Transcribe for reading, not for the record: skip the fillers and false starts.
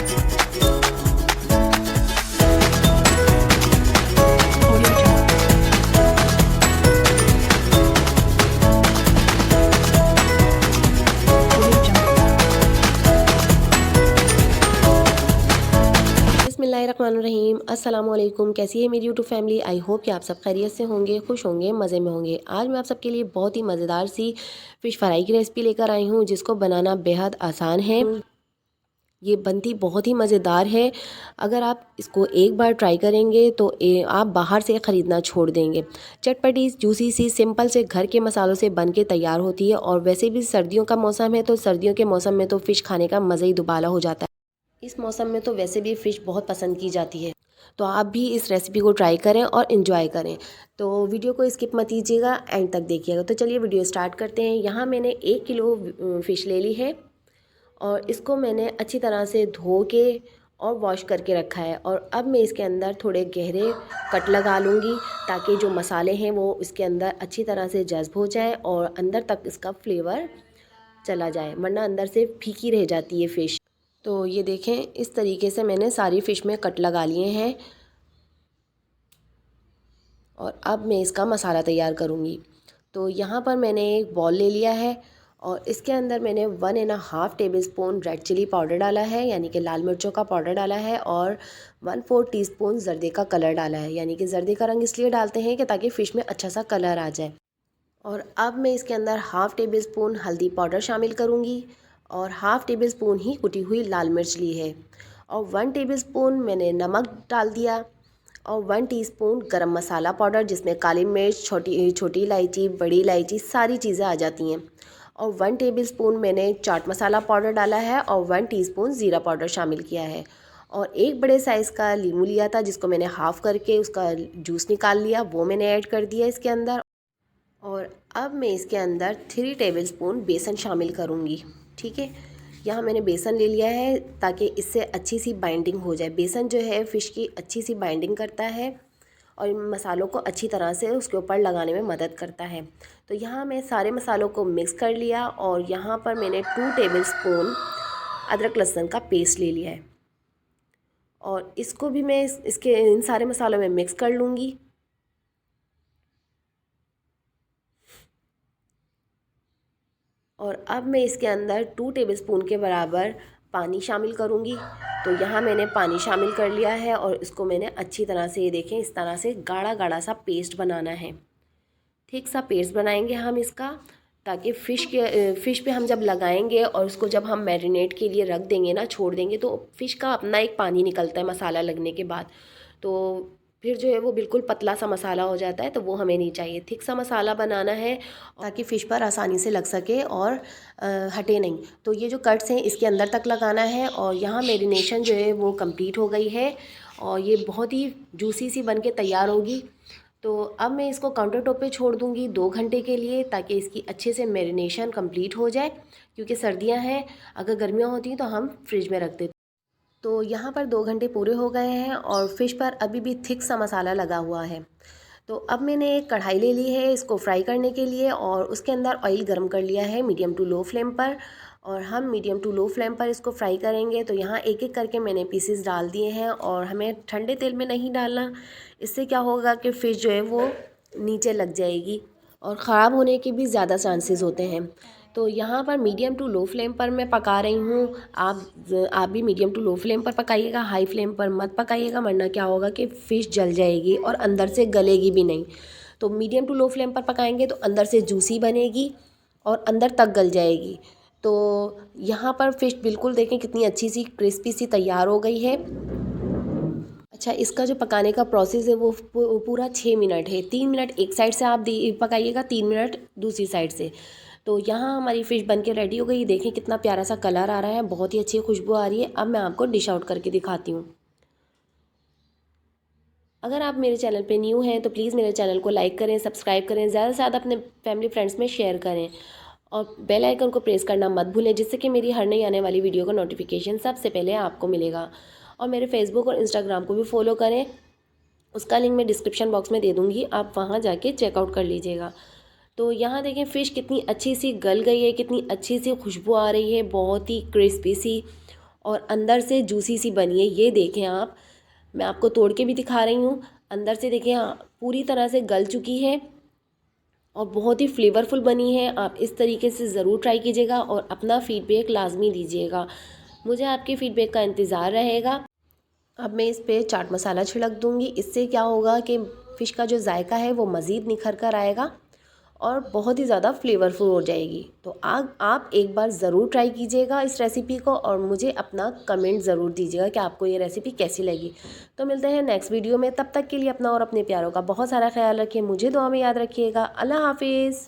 बिस्मिल्लाहिर्रहमानिर्रहीम। अस्सलाम वालेकुम। कैसी है मेरी यूट्यूब फैमिली? आई होप कि आप सब खैरियत से होंगे, खुश होंगे, मज़े में होंगे। आज मैं आप सबके लिए बहुत ही मज़ेदार सी फ़िश फ्राई की रेसिपी लेकर आई हूँ, जिसको बनाना बेहद आसान है। ये बनती बहुत ही मज़ेदार है। अगर आप इसको एक बार ट्राई करेंगे तो आप बाहर से ख़रीदना छोड़ देंगे। चटपटी जूसी सी सिंपल से घर के मसालों से बन के तैयार होती है। और वैसे भी सर्दियों का मौसम है, तो सर्दियों के मौसम में तो फ़िश खाने का मज़ा ही दुबाला हो जाता है। इस मौसम में तो वैसे भी फ़िश बहुत पसंद की जाती है। तो आप भी इस रेसिपी को ट्राई करें और इन्जॉय करें। तो वीडियो को स्किप मत कीजिएगा, एंड तक देखिएगा। तो चलिए वीडियो स्टार्ट करते हैं। यहाँ मैंने 1 किलो फ़िश ले ली है और इसको मैंने अच्छी तरह से धो के और वॉश करके रखा है। और अब मैं इसके अंदर थोड़े गहरे कट लगा लूँगी, ताकि जो मसाले हैं वो इसके अंदर अच्छी तरह से जज़्ब हो जाए और अंदर तक इसका फ्लेवर चला जाए, वरना अंदर से फीकी रह जाती है फ़िश। तो ये देखें, इस तरीके से मैंने सारी फ़िश में कट लगा लिए हैं। और अब मैं इसका मसाला तैयार करूँगी। तो यहाँ पर मैंने एक बॉल ले लिया है और इसके अंदर मैंने 1.5 टेबलस्पून रेड चिली पाउडर डाला है, यानी कि लाल मिर्चों का पाउडर डाला है। और 1/4 टीस्पून ज़र्दे का कलर डाला है, यानी कि ज़र्दे का रंग इसलिए डालते हैं कि ताकि फ़िश में अच्छा सा कलर आ जाए। और अब मैं इसके अंदर 1/2 टेबलस्पून हल्दी पाउडर शामिल करूँगी और 1/2 टेबलस्पून ही कुटी हुई लाल मिर्च ली है। और 1 टेबलस्पून मैंने नमक डाल दिया और 1 टीस्पून गरम मसाला पाउडर, जिसमें काली मिर्च, छोटी इलायची, बड़ी इलायची, सारी चीज़ें आ जाती हैं। और 1 टेबलस्पून मैंने चाट मसाला पाउडर डाला है और 1 टीस्पून ज़ीरा पाउडर शामिल किया है। और एक बड़े साइज़ का लीमू लिया था, जिसको मैंने हाफ़ करके उसका जूस निकाल लिया, वो मैंने ऐड कर दिया इसके अंदर। और अब मैं इसके अंदर 3 टेबलस्पून बेसन शामिल करूँगी। ठीक है, यहाँ मैंने बेसन ले लिया है ताकि इससे अच्छी सी बाइंडिंग हो जाए। बेसन जो है फ़िश की अच्छी सी बाइंडिंग करता है और इन मसालों को अच्छी तरह से उसके ऊपर लगाने में मदद करता है। तो यहाँ मैं सारे मसालों को मिक्स कर लिया और यहाँ पर मैंने 2 टेबलस्पून अदरक लहसुन का पेस्ट ले लिया है और इसको भी मैं इसके इन सारे मसालों में मिक्स कर लूँगी। और अब मैं इसके अंदर 2 टेबलस्पून के बराबर पानी शामिल करूँगी। तो यहाँ मैंने पानी शामिल कर लिया है और इसको मैंने अच्छी तरह से, ये देखें, इस तरह से गाढ़ा गाढ़ा सा पेस्ट बनाना है। ठीक सा पेस्ट बनाएंगे हम इसका, ताकि फ़िश पे हम जब लगाएंगे और उसको जब हम मैरिनेट के लिए रख देंगे ना, छोड़ देंगे, तो फ़िश का अपना एक पानी निकलता है मसाला लगने के बाद। तो फिर जो है वो बिल्कुल पतला सा मसाला हो जाता है, तो वो हमें नहीं चाहिए। थिक सा मसाला बनाना है ताकि फ़िश पर आसानी से लग सके और हटे नहीं। तो ये जो कट्स हैं इसके अंदर तक लगाना है। और यहाँ मेरिनेशन जो है वो कंप्लीट हो गई है और ये बहुत ही जूसी सी बन के तैयार होगी। तो अब मैं इसको काउंटर टॉप पे छोड़ दूँगी 2 घंटे के लिए, ताकि इसकी अच्छे से मेरिनेशन कंप्लीट हो जाए। क्योंकि सर्दियाँ हैं, अगर गर्मियाँ होती तो हम फ्रिज में रख देते। तो यहाँ पर 2 घंटे पूरे हो गए हैं और फ़िश पर अभी भी थिक सा मसाला लगा हुआ है। तो अब मैंने एक कढ़ाई ले ली है इसको फ्राई करने के लिए और उसके अंदर ऑयल गर्म कर लिया है मीडियम टू लो फ्लेम पर। और हम मीडियम टू लो फ्लेम पर इसको फ्राई करेंगे। तो यहाँ एक एक करके मैंने पीसेस डाल दिए हैं और हमें ठंडे तेल में नहीं डालना। इससे क्या होगा कि फ़िश जो है वो नीचे लग जाएगी और ख़राब होने के भी ज़्यादा चांसेस होते हैं। तो यहाँ पर मीडियम टू लो फ्लेम पर मैं पका रही हूँ। आप भी मीडियम टू लो फ्लेम पर पकाइएगा, हाई फ्लेम पर मत पकाइएगा, वरना क्या होगा कि फ़िश जल जाएगी और अंदर से गलेगी भी नहीं। तो मीडियम टू लो फ्लेम पर पकाएंगे तो अंदर से जूसी बनेगी और अंदर तक गल जाएगी। तो यहाँ पर फ़िश बिल्कुल देखें कितनी अच्छी सी क्रिस्पी सी तैयार हो गई है। अच्छा, इसका जो पकाने का प्रोसेस है वो पूरा 6 मिनट है। 3 मिनट एक साइड से आप पकाइएगा, 3 मिनट दूसरी साइड से। तो यहाँ हमारी फ़िश बनके रेडी हो गई। देखें कितना प्यारा सा कलर आ रहा है, बहुत ही अच्छी खुशबू आ रही है। अब मैं आपको डिश आउट करके दिखाती हूँ। अगर आप मेरे चैनल पे न्यू हैं तो प्लीज़ मेरे चैनल को लाइक करें, सब्सक्राइब करें, ज़्यादा से ज़्यादा अपने फैमिली फ्रेंड्स में शेयर करें और बेल आइकन को प्रेस करना मत भूलें, जिससे कि मेरी हर नई आने वाली वीडियो का नोटिफिकेशन सबसे पहले आपको मिलेगा। और मेरे फेसबुक और इंस्टाग्राम को भी फॉलो करें, उसका लिंक मैं डिस्क्रिप्शन बॉक्स में दे दूँगी, आप वहाँ जाके चेकआउट कर लीजिएगा। तो यहाँ देखें फ़िश कितनी अच्छी सी गल गई है, कितनी अच्छी सी खुशबू आ रही है, बहुत ही क्रिस्पी सी। और अंदर से जूसी सी बनी है। ये देखें आप, मैं आपको तोड़ के भी दिखा रही हूँ। अंदर से देखें, पूरी तरह से गल चुकी है और बहुत ही फ्लेवरफुल बनी है। आप इस तरीके से ज़रूर ट्राई कीजिएगा और अपना फीडबैक लाजमी दीजिएगा। मुझे आपके फीडबैक का इंतज़ार रहेगा। अब मैं इस पे चाट मसाला छिड़क दूँगी। इससे क्या होगा कि फ़िश का जो जायका है वो मज़ीद निखर कर आएगा और बहुत ही ज़्यादा फ्लेवरफुल हो जाएगी। तो आप एक बार ज़रूर ट्राई कीजिएगा इस रेसिपी को और मुझे अपना कमेंट ज़रूर दीजिएगा कि आपको ये रेसिपी कैसी लगी। तो मिलते हैं नेक्स्ट वीडियो में, तब तक के लिए अपना और अपने प्यारों का बहुत सारा ख्याल रखिए। मुझे दुआ में याद रखिएगा। अल्लाह हाफिज़।